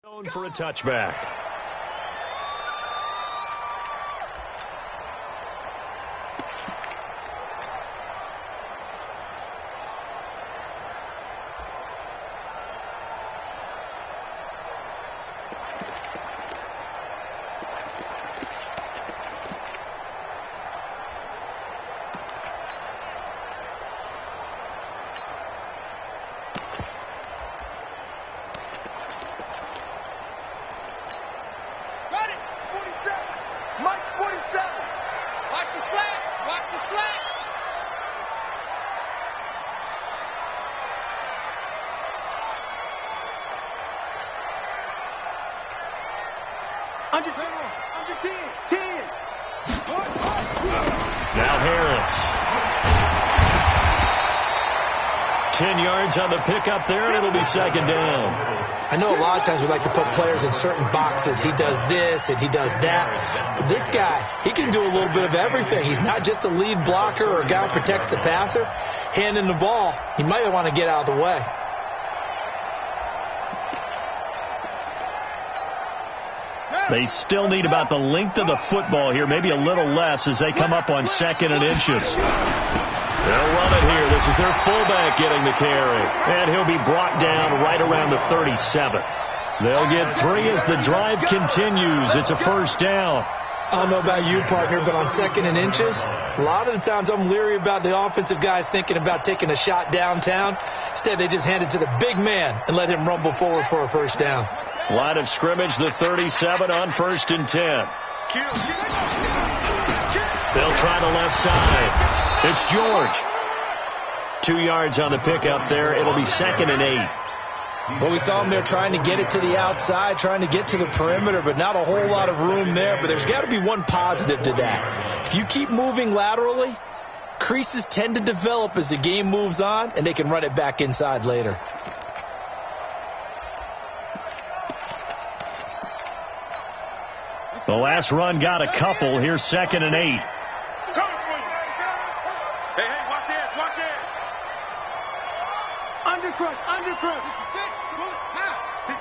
Going for a touchback. Under 10. Now Harris. 10 yards on the pickup there, and it'll be second down. I know a lot of times we like to put players in certain boxes. He does this and he does that. But this guy, he can do a little bit of everything. He's not just a lead blocker or a guy who protects the passer. Handing the ball, he might want to get out of the way. They still need about the length of the football here, maybe a little less as they come up on 2nd and inches. They'll run it here. This is their fullback getting the carry. And he'll be brought down right around the 37. They'll get 3 as the drive continues. It's a first down. I don't know about you, partner, but on 2nd and inches, a lot of the times I'm leery about the offensive guys thinking about taking a shot downtown. Instead, they just hand it to the big man and let him rumble forward for a first down. Line of scrimmage, the 37 on 1st and 10. They'll try the left side. It's George. 2 yards on the pickup there. It'll be 2nd and 8. Well, we saw him there trying to get it to the outside, trying to get to the perimeter, but not a whole lot of room there. But there's got to be one positive to that. If you keep moving laterally, creases tend to develop as the game moves on, and they can run it back inside later. The last run got a couple. Here's 2nd and 8. Hey, watch this. Under crush. Pull it. Now. Be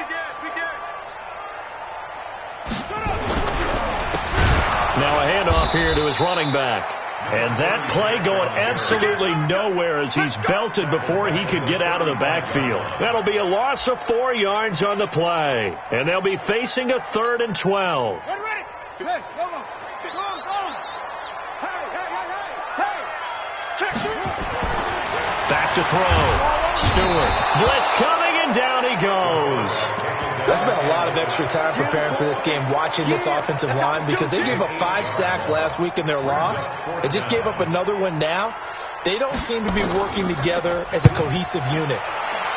good. Now a handoff here to his running back. And that play going absolutely nowhere as he's belted before he could get out of the backfield. That'll be a loss of 4 yards on the play. And they'll be facing a 3rd and 12. Ready. Hey, go on. Hey. Check. Back to throw. Stewart. Blitz coming, and down he goes. I spent a lot of extra time preparing for this game, watching this offensive line, because they gave up 5 sacks last week in their loss. They just gave up another one now. They don't seem to be working together as a cohesive unit.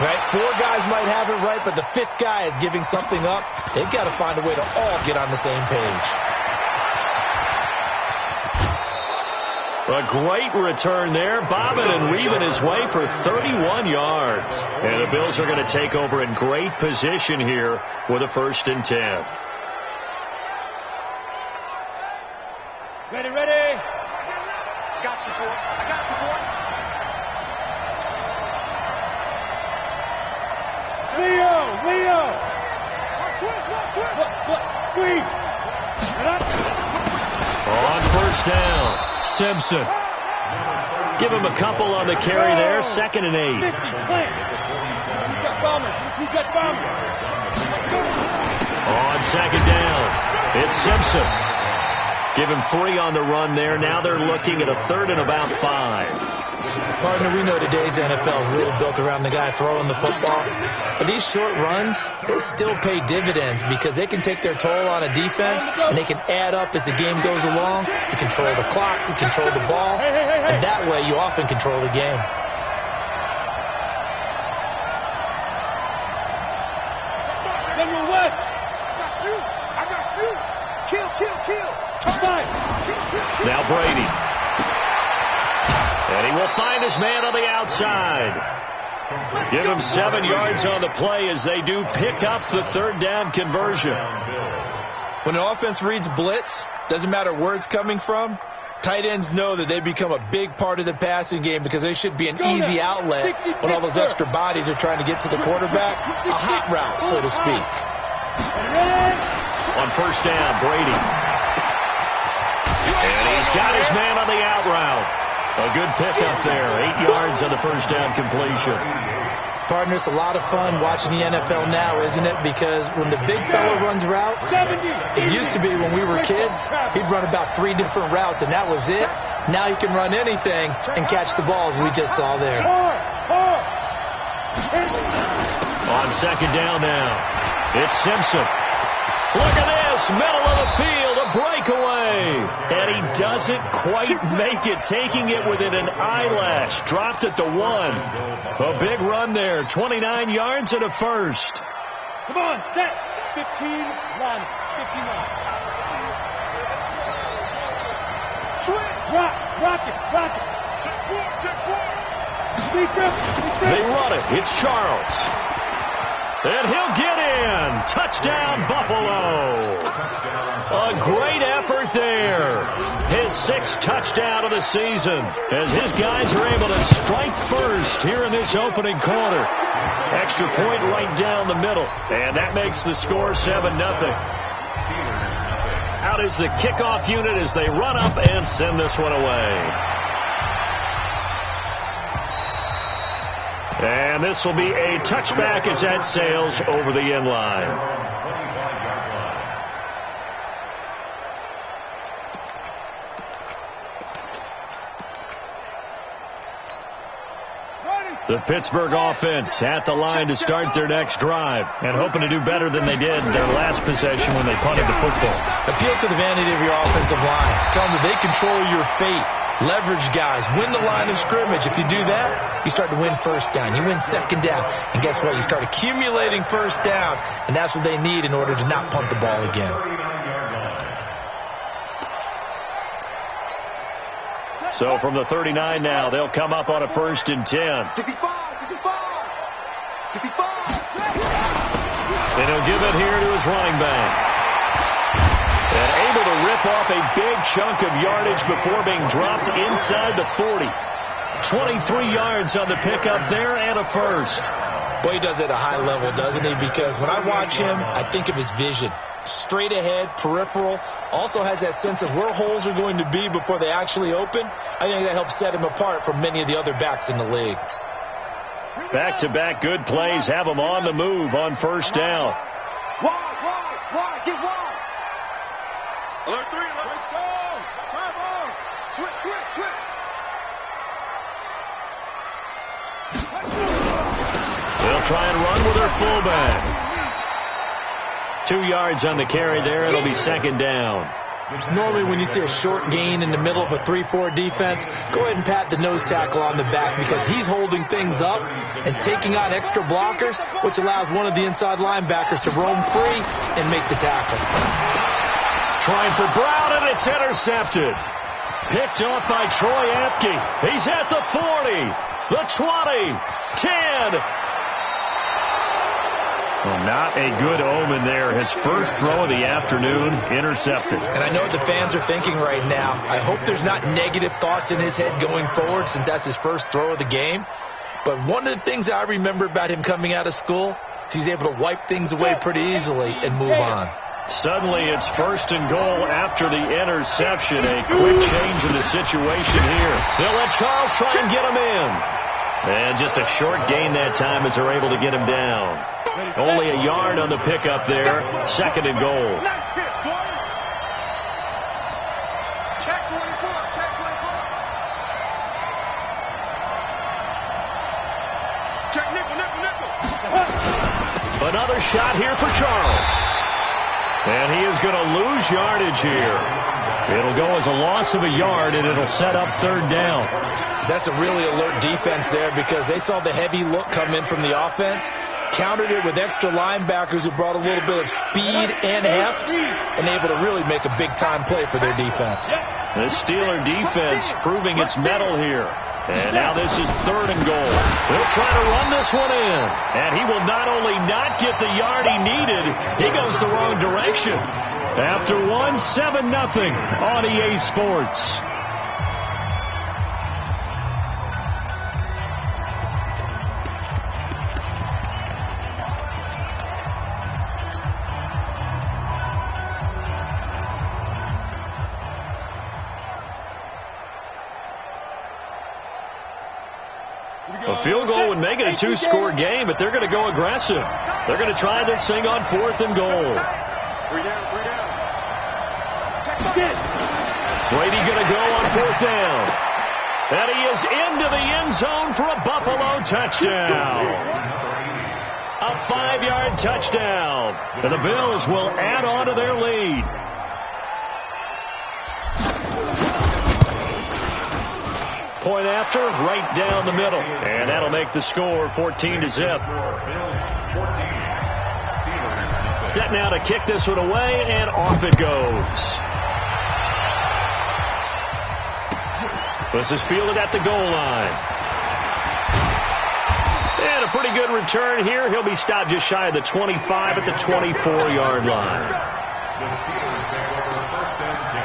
Right? 4 guys might have it right, but the 5th guy is giving something up. They've got to find a way to all get on the same page. A great return there, bobbing and weaving his way for 31 yards. And the Bills are going to take over in great position here with a 1st and 10. Ready. I got you, boy. Leo. Squeeze. On 1st down, Simpson. Give him a couple on the carry there. 2nd and 8. On 2nd down, it's Simpson. Give him 3 on the run there. Now they're looking at a 3rd and about 5. Partner, we know today's NFL is really built around the guy throwing the football. But these short runs, they still pay dividends because they can take their toll on a defense, and they can add up as the game goes along. You control the clock, you control the ball, and that way you often control the game. General West. I got you. Kill. Now Brady. And he will find his man on the outside. Give him 7 yards on the play as they do pick up the 3rd down conversion. When an offense reads blitz, doesn't matter where it's coming from, tight ends know that they become a big part of the passing game because they should be an easy outlet when all those extra bodies are trying to get to the quarterback. A hot route, so to speak. On first down, Brady. And he's got his man on the out route. A good pickup there. 8 yards on the first down completion. Partner, it's a lot of fun watching the NFL now, isn't it? Because when the big fella runs routes, it used to be when we were kids, he'd run about 3 different routes, and that was it. Now he can run anything and catch the balls we just saw there. On second down now, it's Simpson. Look at this, middle of the field, a breakaway. And he doesn't quite make it, taking it within an eyelash. Dropped at the 1. A big run there, 29 yards and a first. Come on, set. 15, line, 59. Switch. Rock it. Check 4. They run it. It's Charles. And he'll get in. Touchdown, Buffalo. A great effort there. His 6th touchdown of the season as his guys are able to strike first here in this opening quarter. Extra point right down the middle. And that makes the score 7-0. Out is the kickoff unit as they run up and send this one away. And this will be a touchback as that sails over the end line. The Pittsburgh offense at the line to start their next drive and hoping to do better than they did their last possession when they punted the football. Appeal to the vanity of your offensive line. Tell them that they control your fate. Leverage guys. Win the line of scrimmage. If you do that, you start to win first down. You win second down. And guess what? You start accumulating first downs. And that's what they need in order to not punt the ball again. So from the 39 now, they'll come up on a 1st and 10. 65. And he'll give it here to his running back. And able to rip off a big chunk of yardage before being dropped inside the 40. 23 yards on the pickup there and a first. Boy, he does it at a high level, doesn't he? Because when I watch him, I think of his vision. Straight ahead, peripheral. Also has that sense of where holes are going to be before they actually open. I think that helps set him apart from many of the other backs in the league. Back-to-back good plays have him on the move on first down. Wide, get wide. Alert 3, let's go. Come on. Switch. They'll try and run with their fullback. 2 yards on the carry there. It'll be second down. Normally when you see a short gain in the middle of a 3-4 defense, go ahead and pat the nose tackle on the back because he's holding things up and taking on extra blockers, which allows one of the inside linebackers to roam free and make the tackle. Trying for Brown, and it's intercepted. Picked off by Troy Apke. He's at the 40, the 20, 10. Well, not a good omen there. His first throw of the afternoon, intercepted. And I know what the fans are thinking right now. I hope there's not negative thoughts in his head going forward since that's his first throw of the game. But one of the things I remember about him coming out of school is he's able to wipe things away pretty easily and move on. Suddenly it's 1st and goal after the interception. A quick change in the situation here. They'll let Charles try and get him in. And just a short gain that time as they're able to get him down. Only a yard on the pickup there. 2nd and goal. Check 24. Check nickel. Another shot here for Charles. And he is going to lose yardage here. It'll go as a loss of a yard, and it'll set up 3rd down. That's a really alert defense there because they saw the heavy look come in from the offense, countered it with extra linebackers who brought a little bit of speed and heft, and able to really make a big-time play for their defense. The Steeler defense proving its mettle here. And now this is 3rd and goal. He'll try to run this one in. And he will not only not get the yard he needed, he goes the wrong direction. After 7-0 on EA Sports. A field goal would make it a 2-score game, but they're going to go aggressive. They're going to try this thing on 4th and goal. 3 down, 3 down. Brady going to go on 4th down. And he is into the end zone for a Buffalo touchdown. A 5-yard touchdown. And the Bills will add on to their lead. Point after, right down the middle. And that'll make the score 14-0. Set now to kick this one away, and off it goes. This is fielded at the goal line. And a pretty good return here. He'll be stopped just shy of the 25 at the 24-yard line. The Steelers take over 1st and 10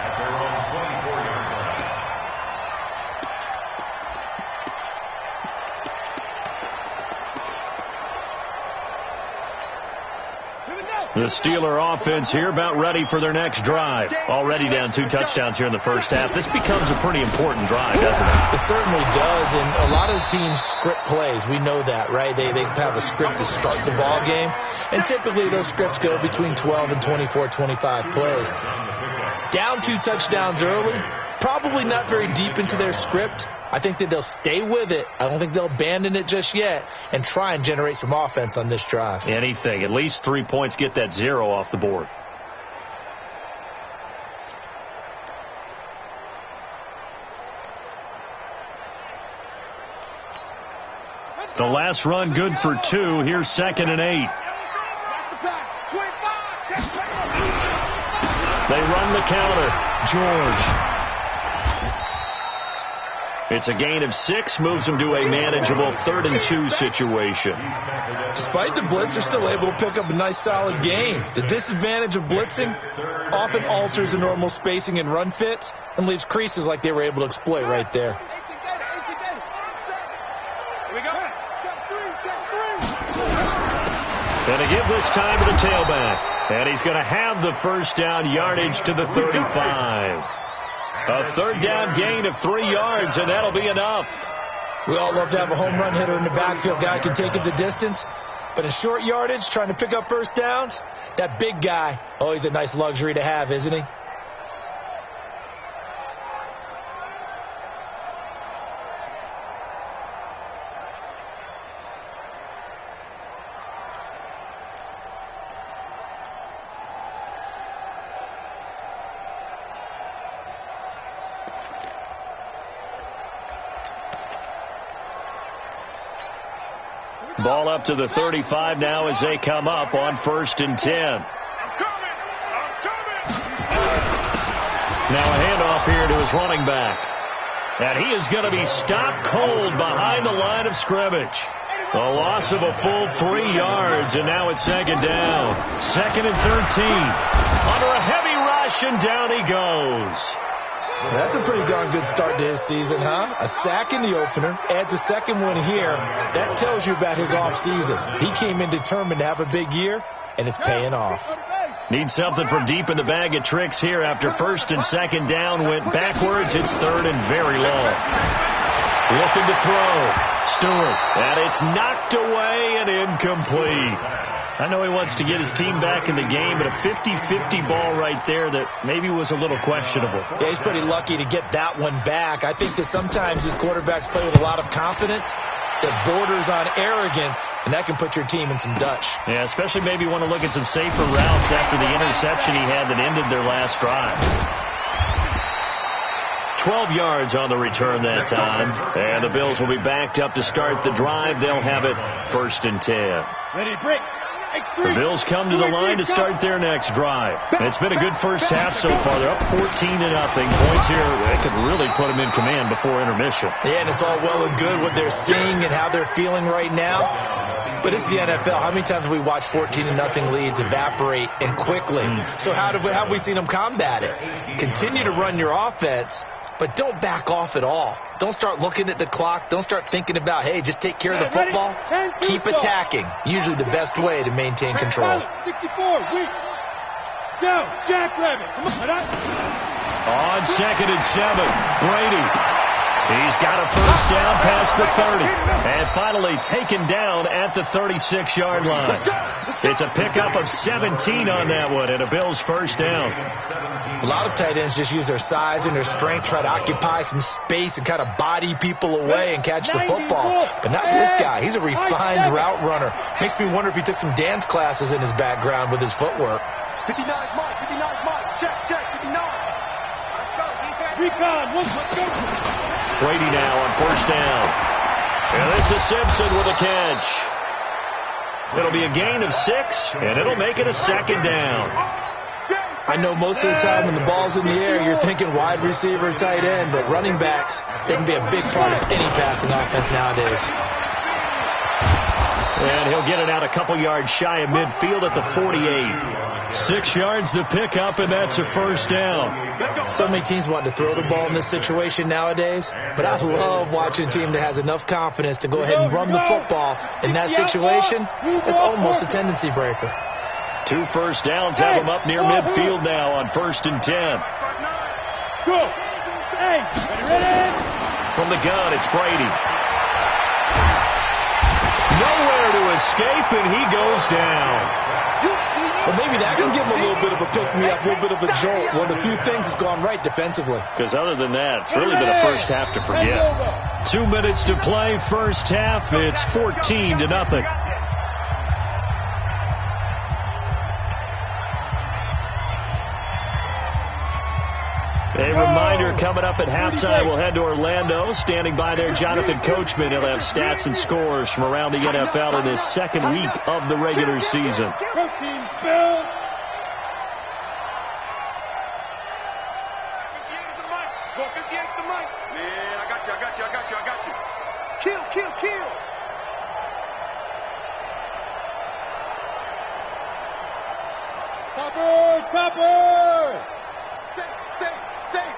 at their own 24-yard line. The Steeler offense here about ready for their next drive. Already down 2 touchdowns here in the first half. This becomes a pretty important drive, doesn't it? It certainly does, and a lot of the teams script plays. We know that, right? They have a script to start the ball game, and typically those scripts go between 12 and 24, 25 plays. Down 2 touchdowns early, probably not very deep into their script. I think that they'll stay with it. I don't think they'll abandon it just yet and try and generate some offense on this drive. Anything. At least 3 points, get that 0 off the board. The last run good for 2. Here's 2nd and 8. They run the counter. George. It's a gain of 6, moves them to a manageable 3rd and 2 situation. Despite the blitz, they're still able to pick up a nice solid gain. The disadvantage of blitzing often alters the normal spacing and run fits and leaves creases like they were able to exploit right there. Here we go. Check 3. And to give this time to the tailback. And he's going to have the first down yardage to the 35. A 3rd down gain of 3 yards, and that'll be enough. We all love to have a home run hitter in the backfield. Guy can take it the distance. But in short yardage, trying to pick up first downs, that big guy, always a nice luxury to have, isn't he? Ball up to the 35 now as they come up on 1st and 10. I'm coming. Now a handoff here to his running back. And he is going to be stopped cold behind the line of scrimmage. A loss of a full 3 yards, and now it's 2nd down. 2nd and 13. Under a heavy rush, and down he goes. That's a pretty darn good start to his season, huh? A sack in the opener, adds a 2nd one here. That tells you about his offseason. He came in determined to have a big year, and it's paying off. Need something from deep in the bag of tricks here after 1st and 2nd down. Went backwards. It's 3rd and very long. Looking to throw. Stewart. And it's knocked away and incomplete. I know he wants to get his team back in the game, but a 50-50 ball right there that maybe was a little questionable. Yeah, he's pretty lucky to get that one back. I think that sometimes his quarterbacks play with a lot of confidence that borders on arrogance, and that can put your team in some Dutch. Yeah, especially maybe want to look at some safer routes after the interception he had that ended their last drive. 12 yards on the return that time, and the Bills will be backed up to start the drive. They'll have it 1st and 10. Ready, break. The Bills come to the line to start their next drive. It's been a good first half so far. They're up 14-0. Points here, they could really put them in command before intermission. Yeah, and it's all well and good what they're seeing and how they're feeling right now. But it's the NFL. How many times have we watched 14-0 leads evaporate and quickly? So how have we seen them combat it? Continue to run your offense, but don't back off at all. Don't start looking at the clock. Don't start thinking about, hey, just take care of the football. Keep attacking. Usually the best way to maintain control. 64, weak. Go, Jackrabbit. Come on. On 2nd and 7, Brady. He's got a first down past the 30. And finally taken down at the 36-yard line. It's a pickup of 17 on that one and a Bills first down. A lot of tight ends just use their size and their strength, try to occupy some space and kind of body people away and catch the football. But not this guy. He's a refined route runner. Makes me wonder if he took some dance classes in his background with his footwork. 59 mark, 59 mark. Check, 59. Let's go, defense. Recon, let's go. Brady now on first down. And this is Simpson with a catch. It'll be a gain of 6, and it'll make it a second down. I know most of the time when the ball's in the air, you're thinking wide receiver, tight end, but running backs, they can be a big part of any passing offense nowadays. And he'll get it out a couple yards shy of midfield at the 48. 6 yards to pick up, and that's a first down. So many teams want to throw the ball in this situation nowadays, but I love watching a team that has enough confidence to go ahead and run the football. In that situation, it's almost a tendency breaker. 2 first downs have him up near midfield now on 1st and 10. Go. Hey, ready? From the gun, it's Brady. Nowhere to escape, and he goes down. Well, maybe that can give him a little bit of a pick-me-up, a little bit of a jolt. One of the few things that's gone right defensively. Because other than that, it's really been a first half to forget. 2 minutes to play, first half. It's 14-0. A reminder coming up at halftime, we'll head to Orlando. Standing by there, Jonathan Coachman. He'll have stats and scores from around the NFL in his second week of the regular season. Protein spill. Go 58 to the mic. Man, I got you. Kill. Topper. Safe.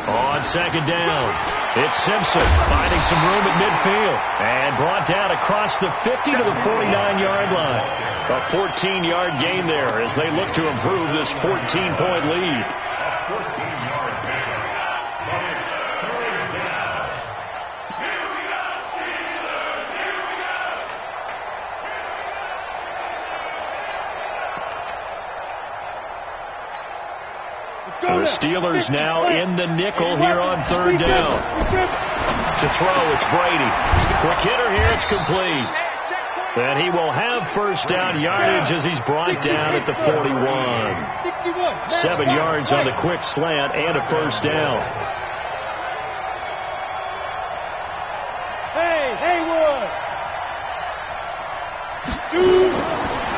On second down, it's Simpson finding some room at midfield and brought down across the 50 to the 49-yard line. A 14-yard gain there as they look to improve this 14-point lead. The Steelers now in the nickel here on third down. To throw, it's Brady. Quick hitter here, it's complete. And he will have first down yardage as he's brought down at the 41. 7 yards on the quick slant and a first down. Hey, Haywood.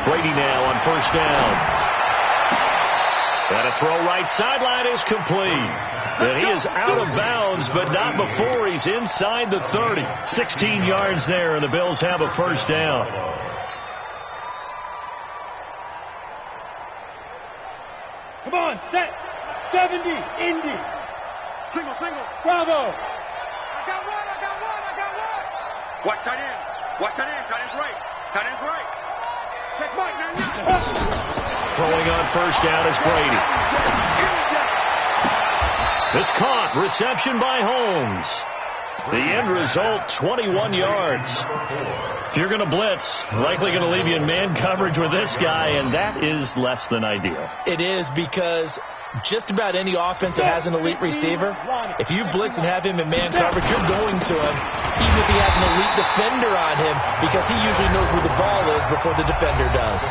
Brady now on first down. And a throw right sideline is complete. And he is out of bounds, but not before he's inside the 30. 16 yards there, and the Bills have a first down. Come on, set. 70, Indy. Single. Bravo. I got one. Watch tight end. Tight end's right. Check Mike. Now. Throwing on first down is Brady. This caught. Reception by Holmes. The end result, 21 yards. If you're going to blitz, likely going to leave you in man coverage with this guy, and that is less than ideal. It is, because just about any offense that has an elite receiver, if you blitz and have him in man coverage, you're going to him, even if he has an elite defender on him, because he usually knows where the ball is before the defender does.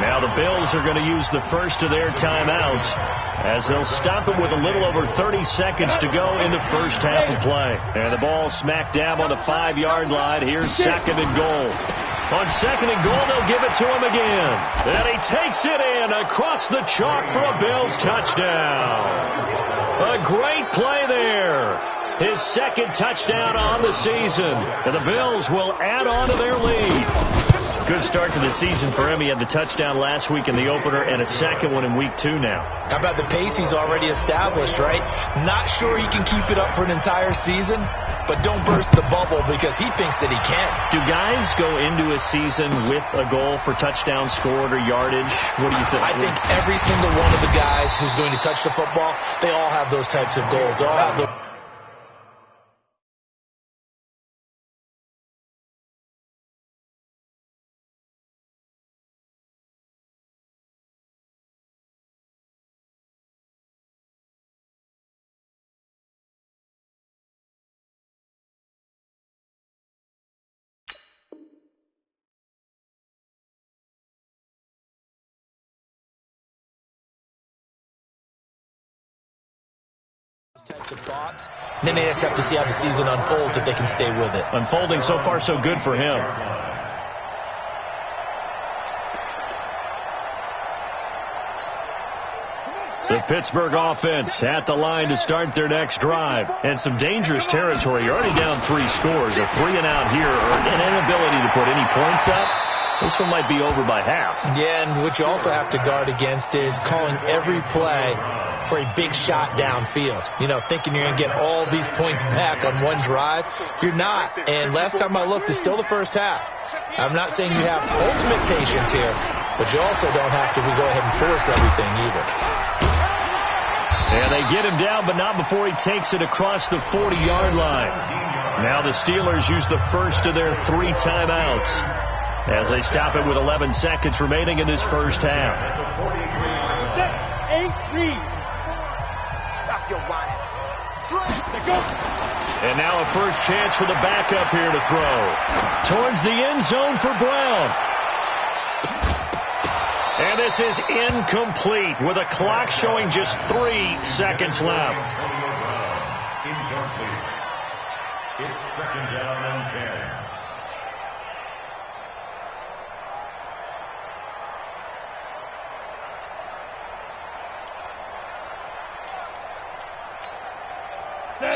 Now the Bills are going to use the first of their timeouts as they'll stop it with a little over 30 seconds to go in the first half of play. And the ball smack dab on the 5-yard line. Here's second and goal. On second and goal, they'll give it to him again. And he takes it in across the chalk for a Bills touchdown. A great play there. His second touchdown on the season. And the Bills will add on to their lead. Good start to the season for him. He had the touchdown last week in the opener and a second one in week 2 now. How about the pace he's already established, right? Not sure he can keep it up for an entire season, but don't burst the bubble because he thinks that he can. Do guys go into a season with a goal for touchdown scored or yardage? What do you think? I think every single one of the guys who's going to touch the football, they all have those types of goals. They all have the types of thoughts. And then they just have to see how the season unfolds if they can stay with it. Unfolding so far so good for him. The Pittsburgh offense at the line to start their next drive. And some dangerous territory. You're already down 3 scores. A 3-and-out here, or an inability to put any points up. This one might be over by half. Yeah, and what you also have to guard against is calling every play for a big shot downfield. You know, thinking you're going to get all these points back on one drive. You're not. And last time I looked, it's still the first half. I'm not saying you have ultimate patience here, but you also don't have to go ahead and force everything either. And they get him down, but not before he takes it across the 40-yard line. Now the Steelers use the first of their 3 timeouts as they stop it with 11 seconds remaining in this first half. Stop your whining. And now a first chance for the backup here to throw. Towards the end zone for Brown. And this is incomplete with a clock showing just 3 seconds left. Incomplete. It's 2nd down and 10.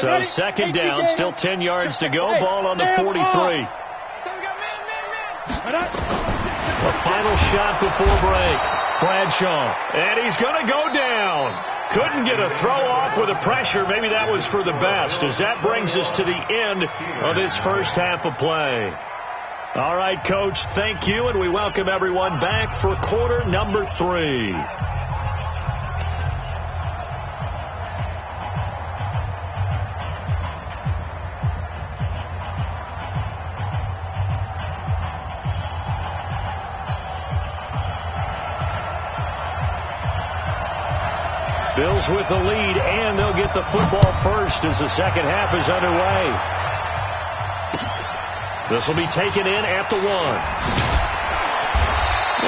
So 2nd down, still 10 yards to go. Ball on the 43. The final shot before break. Bradshaw. And he's going to go down. Couldn't get a throw off with the pressure. Maybe that was for the best, as that brings us to the end of this first half of play. All right, Coach, thank you, and we welcome everyone back for quarter number 3. Bills with the lead, and they'll get the football first as the second half is underway. This will be taken in at the 1.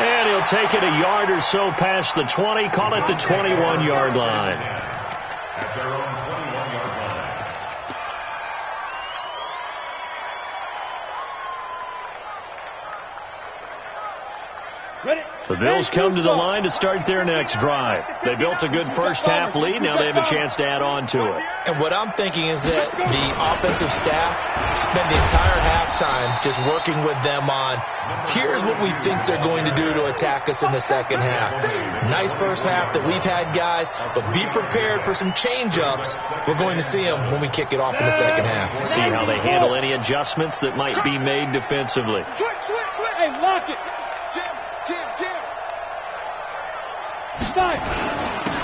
And he'll take it a yard or so past the 20, call it the 21-yard line. At their own 21-yard line. The Bills come to the line to start their next drive. They built a good first half lead. Now they have a chance to add on to it. And what I'm thinking is that the offensive staff spend the entire halftime just working with them on, here's what we think they're going to do to attack us in the second half. Nice first half that we've had, guys, but be prepared for some change-ups. We're going to see them when we kick it off in the second half. See how they handle any adjustments that might be made defensively. Hey, lock it. Jim.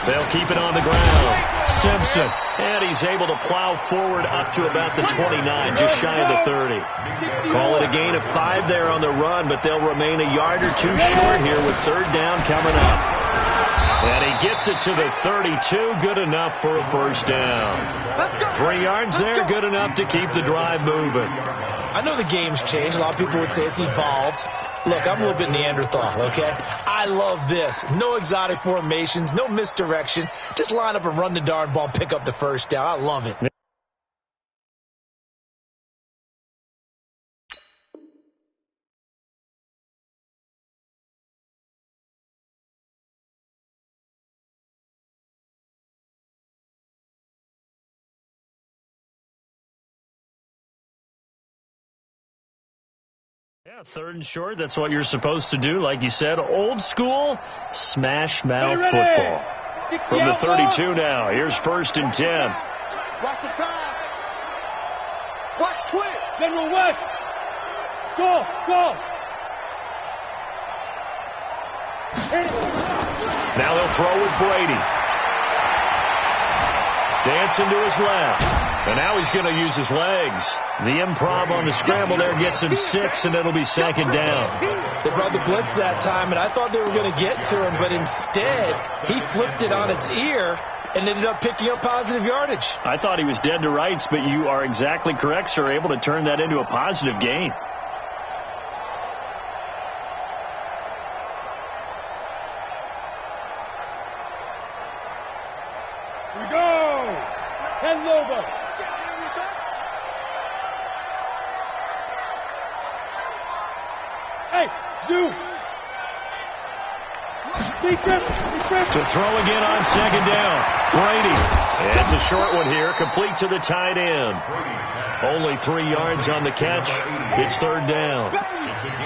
They'll keep it on the ground. Simpson. And he's able to plow forward up to about the 29, just shy of the 30. Call it a gain of 5 there on the run, but they'll remain a yard or 2 short here with 3rd down coming up. And he gets it to the 32. Good enough for a first down. 3 yards there, good enough to keep the drive moving. I know the game's changed. A lot of people would say it's evolved. Look, I'm a little bit Neanderthal, okay? I love this. No exotic formations, no misdirection. Just line up and run the darn ball, pick up the first down. I love it. Yeah, 3rd and short, that's what you're supposed to do. Like you said, old school smash mouth football. From the 32 now, here's 1st and 10. Watch the pass. Watch quick. General West. Go. Now they'll throw with Brady. Dancing to his left. And now he's going to use his legs. The improv on the scramble there gets him 6, and it'll be 2nd down. They brought the blitz that time, and I thought they were going to get to him, but instead he flipped it on its ear and ended up picking up positive yardage. I thought he was dead to rights, but you are exactly correct, sir. Able to turn that into a positive gain. 10 logo. Hey, Zoo. To throw again on second down. Brady. It's a short one here, complete to the tight end. Only 3 yards on the catch. It's third down.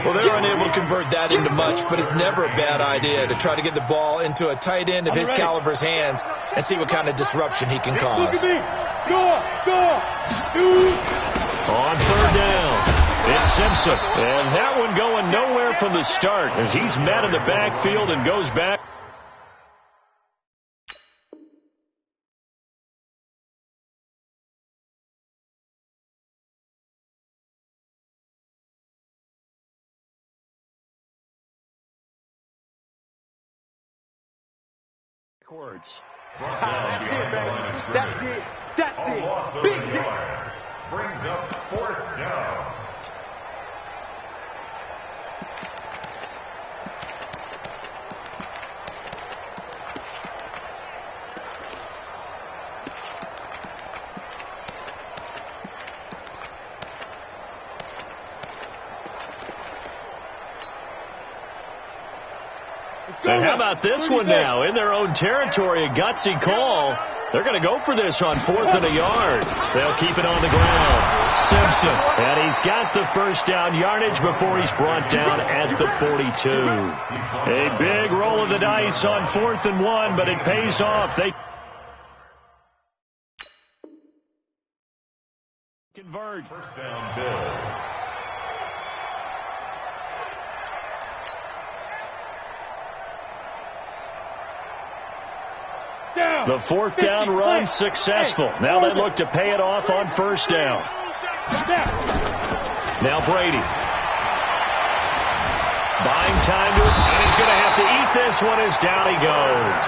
Well, they're unable to convert that into much, but it's never a bad idea to try to get the ball into a tight end of his caliber's hands and see what kind of disruption he can cause. Look at me. Shoot. On third down, it's Simpson. And that one going nowhere from the start as he's met in the backfield and goes back. That's it. Big hit. Brings up fourth down. And how about this one now? In their own territory, a gutsy call. They're going to go for this on 4th and a yard. They'll keep it on the ground. Simpson. And he's got the first down yardage before he's brought down at the 42. A big roll of the dice on 4th and 1, but it pays off. They convert. First down, Bills. The 4th down run successful. Now they look to pay it off on first down. Now Brady. Buying time to it, and he's going to have to eat this one as down he goes.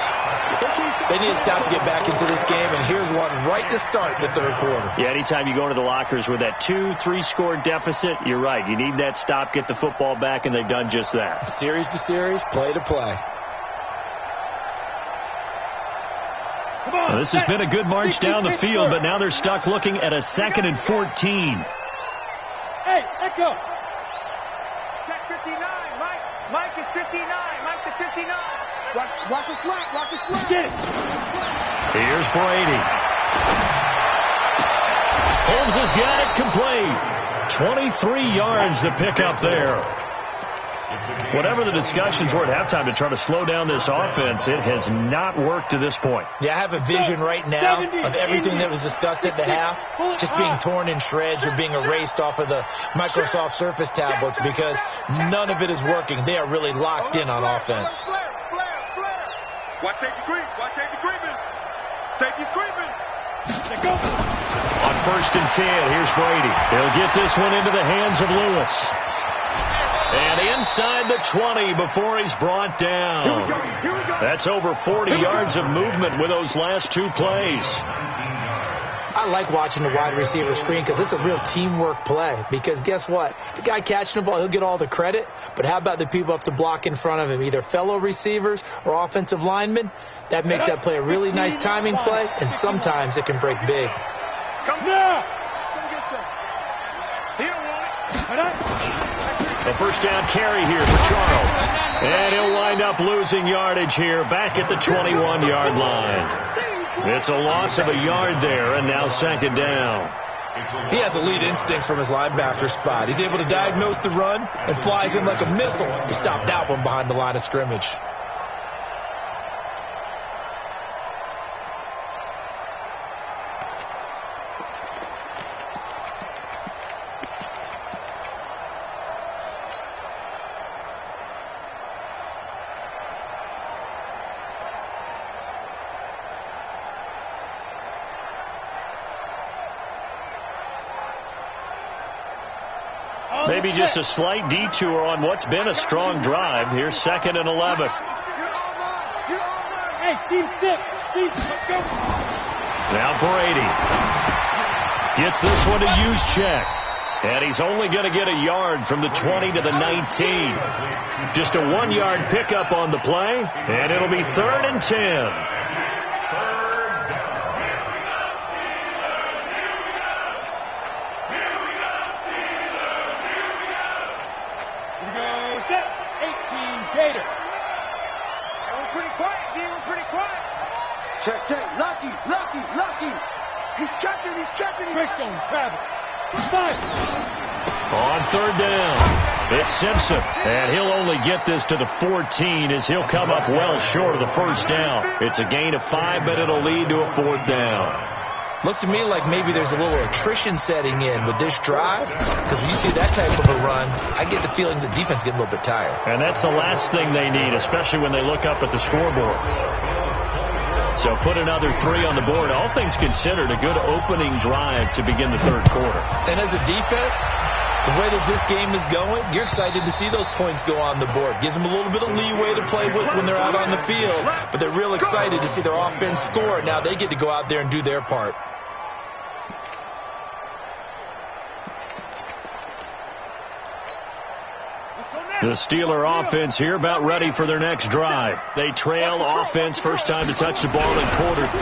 They need to stop to get back into this game, and here's one right to start the third quarter. Yeah, anytime you go into the lockers with that 2-3 score deficit, you're right. You need that stop, get the football back, and they've done just that. Series to series, play to play. Well, this has been a good march down the field, but now they're stuck looking at a 2nd and 14. Hey, Echo. Check 59. Mike is 59. Mike to 59. Watch the slap. Watch the slap. Get it. Here's Brady. Holmes has got it complete. 23 yards to pick up there. Whatever the discussions were at halftime to try to slow down this offense, it has not worked to this point. Yeah, I have a vision right now of everything that was discussed at the half just being torn in shreds or being erased off of the Microsoft Surface tablets because none of it is working. They are really locked in on offense. Watch safety creep. Watch safety creeping. Safety's creeping. On 1st and 10, here's Brady. He'll get this one into the hands of Lewis. And inside the 20 before he's brought down. That's over 40 yards of movement with those last 2 plays. I like watching the wide receiver screen because it's a real teamwork play. Because guess what? The guy catching the ball, he'll get all the credit. But how about the people up to block in front of him, either fellow receivers or offensive linemen? That makes that play a really nice timing play, and sometimes it can break big. Come now. Come get some. He don't want it. A first down carry here for Charles. And he'll wind up losing yardage here back at the 21-yard line. It's a loss of a yard there, and now 2nd down. He has elite instincts from his linebacker spot. He's able to diagnose the run and flies in like a missile to stop that one behind the line of scrimmage. Maybe just a slight detour on what's been a strong drive. Here's 2nd and 11. Hey, Steve, Steve, go. Now Brady gets this one to use check. And he's only going to get a yard from the 20 to the 19. Just a 1-yard pickup on the play, and it'll be 3rd and 10. Gator. Everyone's pretty quiet, D. Everyone's pretty quiet. Check, check. Lucky. He's checking. Christian Travis. Five. On third down, it's Simpson, and he'll only get this to the 14 as he'll come up well short of the first down. It's a gain of 5, but it'll lead to a 4th down. Looks to me like maybe there's a little attrition setting in with this drive, because when you see that type of a run, I get the feeling the defense getting a little bit tired. And that's the last thing they need, especially when they look up at the scoreboard. So put another 3 on the board. All things considered, a good opening drive to begin the third quarter. And as a defense, the way that this game is going, you're excited to see those points go on the board. Gives them a little bit of leeway to play with when they're out on the field, but they're real excited to see their offense score. Now they get to go out there and do their part. The Steeler offense here about ready for their next drive. They trail offense first time to touch the ball in quarter 3,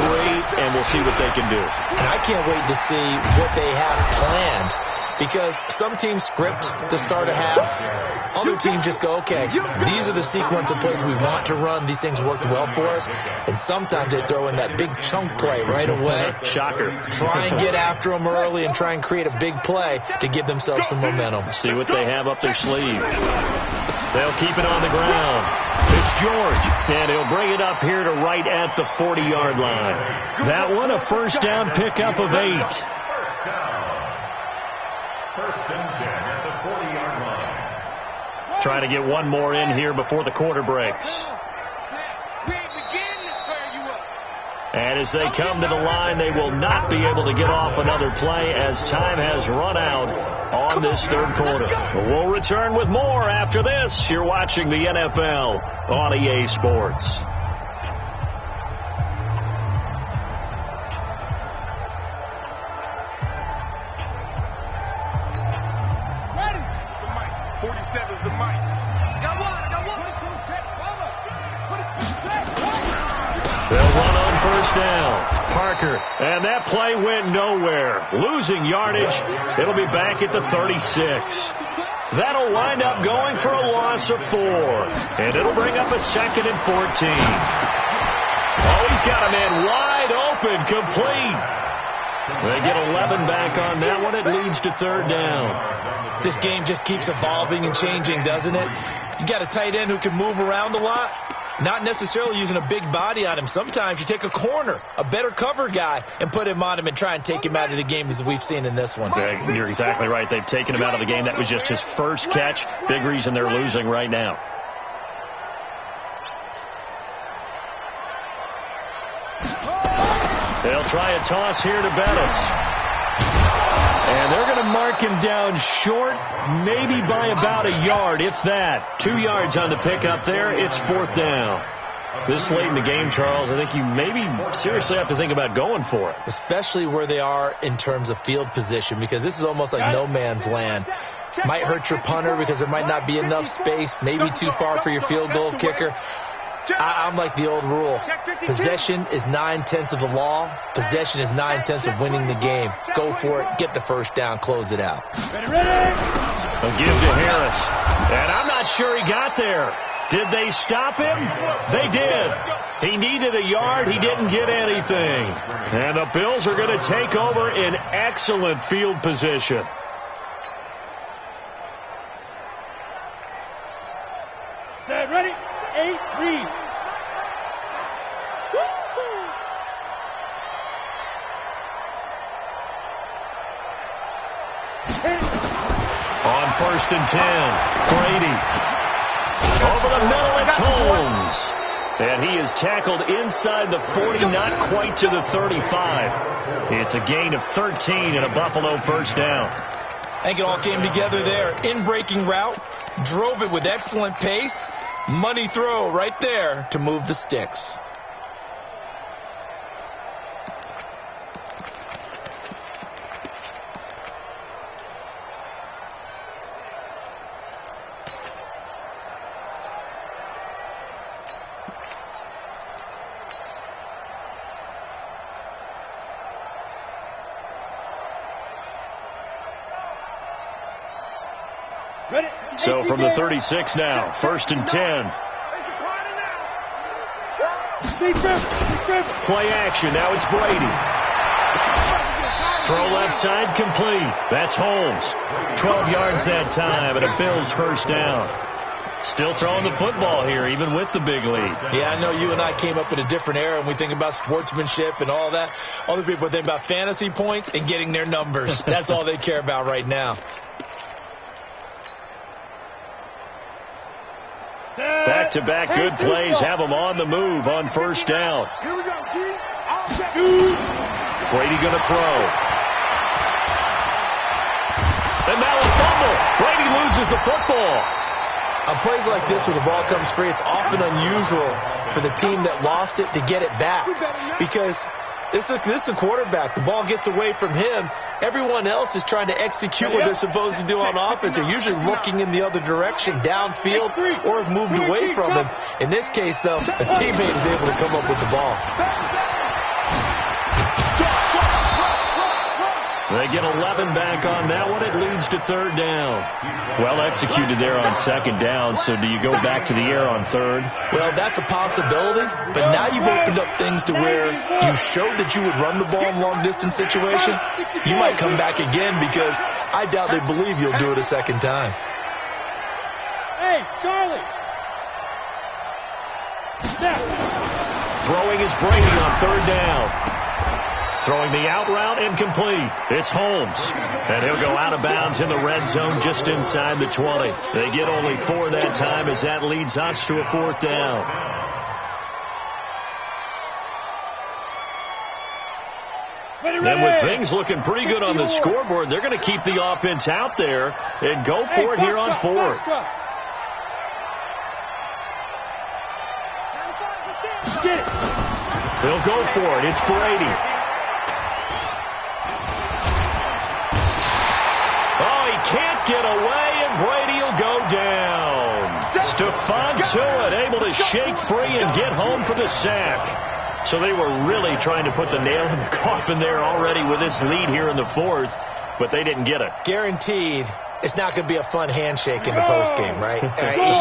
and we'll see what they can do. And I can't wait to see what they have planned, because some teams script to start a half. Other teams just go, okay, these are the sequence of plays we want to run. These things worked well for us. And sometimes they throw in that big chunk play right away. Shocker. Try and get after them early and try and create a big play to give themselves some momentum. See what they have up their sleeve. They'll keep it on the ground. It's George, and he'll bring it up here to right at the 40-yard line. That one, a first down pickup of 8. First and 10 at the 40-yard line. Trying to get one more in here before the quarter breaks. And as they come to the line, they will not be able to get off another play as time has run out on this third quarter. We'll return with more after this. You're watching the NFL on EA Sports. And that play went nowhere. Losing yardage. It'll be back at the 36. That'll wind up going for a loss of 4. And it'll bring up a 2nd and 14. Oh, he's got a man wide open, complete. They get 11 back on that one. It leads to 3rd down. This game just keeps evolving and changing, doesn't it? You got a tight end who can move around a lot. Not necessarily using a big body on him. Sometimes you take a corner, a better cover guy, and put him on him and try and take him out of the game, as we've seen in this one. You're exactly right. They've taken him out of the game. That was just his first catch. Big reason they're losing right now. They'll try a toss here to Bettis. And they're going to mark him down short, maybe by about a yard, if that. 2 yards on the pickup there. It's 4th down. This late in the game, Charles, I think you maybe seriously have to think about going for it. Especially where they are in terms of field position, because this is almost like no man's land. Might hurt your punter because there might not be enough space, maybe too far for your field goal kicker. I'm like the old rule. Possession is 9/10 of the law. Possession is 9/10 of winning the game. Go for it. Get the first down. Close it out. A give to Harris. And I'm not sure he got there. Did they stop him? They did. He needed a yard. He didn't get anything. And the Bills are going to take over in excellent field position. Set, ready? 8, read. On 1st and 10, Brady. Over the middle, it's Holmes. And he is tackled inside the 40, not quite to the 35. It's a gain of 13 and a Buffalo first down. I think it all came together there. In-breaking route, drove it with excellent pace. Money throw right there to move the sticks. Ready? So from the 36 now, 1st and 10. Play action. Now it's Brady. Throw left side complete. That's Holmes. 12 yards that time and a Bills first down. Still throwing the football here, even with the big lead. Yeah, I know you and I came up in a different era, and we think about sportsmanship and all that. Other people think about fantasy points and getting their numbers. That's all they care about right now. Back-to-back good plays have them on the move on first down. Here we go, D. Brady going to throw. And now a fumble. Brady loses the football. On plays like this where the ball comes free, it's often unusual for the team that lost it to get it back. Because this is a quarterback. The ball gets away from him. Everyone else is trying to execute what they're supposed to do on offense. They're usually looking in the other direction, downfield, or have moved away from him. In this case, though, a teammate is able to come up with the ball. They get 11 back on that one. It leads to 3rd down. Well executed there on 2nd down. So do you go back to the air on 3rd? Well, that's a possibility. But now you've opened up things to where you showed that you would run the ball in long-distance situation. You might come back again because I doubt they believe you'll do it a 2nd time. Hey, Charlie. Throwing is Brady on 3rd down. Throwing the out route incomplete. It's Holmes. And he'll go out of bounds in the red zone just inside the 20. They get only 4 that time as that leads us to a 4th down. And with things looking pretty good on the scoreboard, they're going to keep the offense out there and go for it here on 4th. They'll go for it. It's Brady. Can't get away, and Brady will go down. Stephon Tuitt able to shake free and get home for the sack. So they were really trying to put the nail in the coffin there already with this lead here in the 4th, but they didn't get it. Guaranteed, it's not going to be a fun handshake in the postgame, right?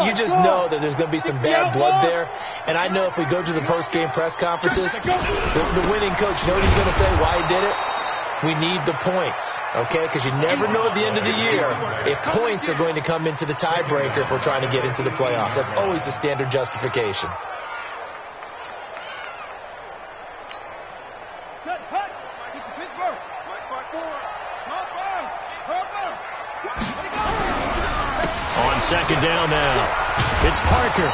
You just know that there's going to be some bad blood there. And I know if we go to the postgame press conferences, the winning coach, you know what he's going to say, why he did it? We need the points, okay? Because you never know at the end of the year if points are going to come into the tiebreaker if we're trying to get into the playoffs. That's always the standard justification. Set, hut. Get to Pittsburgh. On 2nd down now, it's Parker.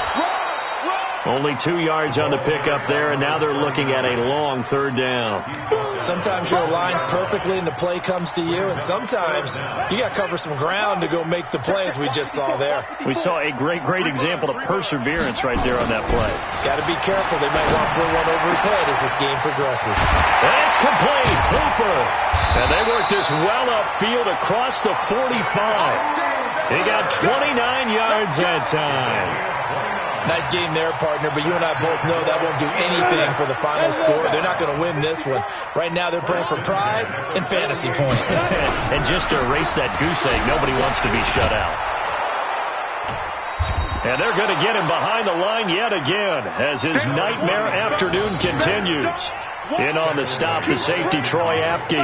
Only 2 yards on the pickup there, and now they're looking at a long 3rd down. Sometimes you're aligned perfectly and the play comes to you, and sometimes you got to cover some ground to go make the play, as we just saw there. We saw a great example of perseverance right there on that play. Got to be careful. They might want to throw one over his head as this game progresses. That's complete. Hooper. And they work this well upfield across the 45. He got 29 yards that time. Nice game there, partner, but you and I both know that won't do anything for the final score. They're not going to win this one. Right now they're playing for pride and fantasy points. And just to erase that goose egg, nobody wants to be shut out. And they're going to get him behind the line yet again as his nightmare afternoon continues. In on the stop, the safety, Troy Apke.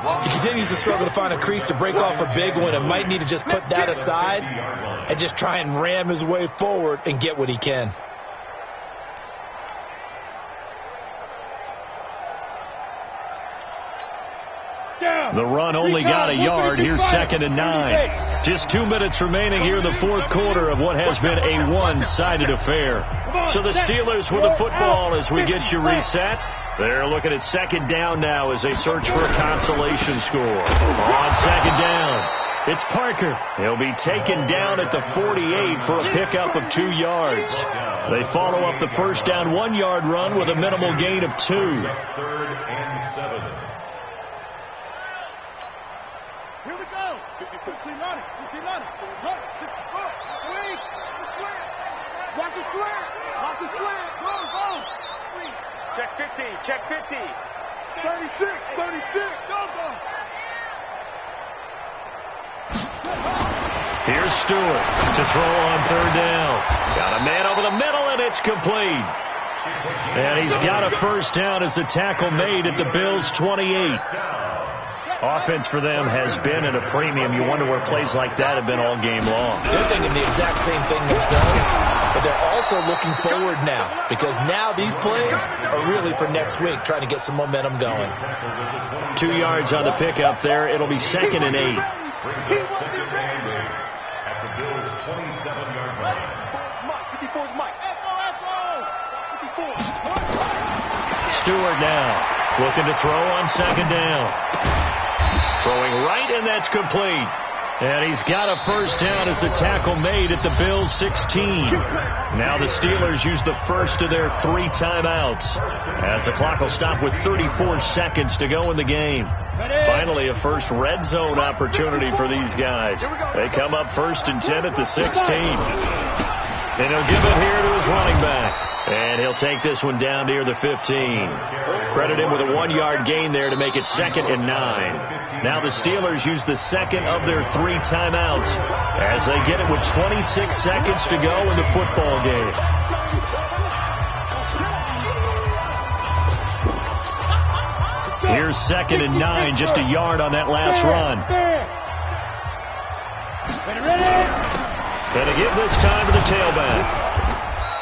He continues to struggle to find a crease to break off a big one and might need to just put that aside and just try and ram his way forward and get what he can. The run only got a yard. Here's 2nd and 9. Just 2 minutes remaining here in the 4th quarter of what has been a one-sided affair. So the Steelers with the football as we get you reset. They're looking at 2nd down now as they search for a consolation score. On 2nd down, it's Parker. He'll be taken down at the 48 for a pickup of 2 yards. They follow up the first down 1-yard run with a minimal gain of 2. 3rd and 7. Here we go. 15 on it. 15 on it. Watch the slant. Watch the slant. Go. Check 50. Check 50. 36. Go. Here's Here's Stewart to throw on third down. Got a man over the middle, and it's complete. And he's got a first down as the tackle made at the Bills' 28. Offense for them has been at a premium. You wonder where plays like that have been all game long. They're thinking the exact same thing themselves, but they're also looking forward now because now these plays are really for next week, trying to get some momentum going. 2 yards on the pickup there. It'll be 2nd and 8. At the Bills' 27-yard line. Stewart now looking to throw on 2nd down. Throwing right, and that's complete. And he's got a first down as the tackle made at the Bills' 16. Now the Steelers use the first of their 3 timeouts as the clock will stop with 34 seconds to go in the game. Finally, a first red zone opportunity for these guys. They come up 1st and 10 at the 16. And he'll give it here to his running back. And he'll take this one down near the 15. Credit him with a 1-yard gain there to make it 2nd and 9. Now the Steelers use the second of their 3 timeouts as they get it with 26 seconds to go in the football game. Here's 2nd and 9, just a yard on that last run. Going to give this time to the tailback.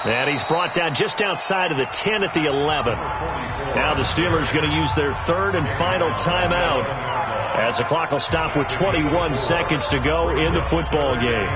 And he's brought down just outside of the 10 at the 11. Now the Steelers going to use their 3rd and final timeout as the clock will stop with 21 seconds to go in the football game.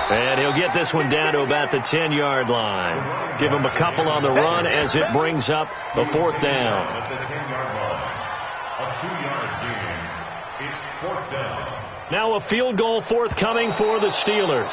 And he'll get this one down to about the 10-yard line. Give him a couple on the run as it brings up the 4th down. At the 10-yard line, a 2-yard gain. It's 4th down. Now a field goal forthcoming for the Steelers.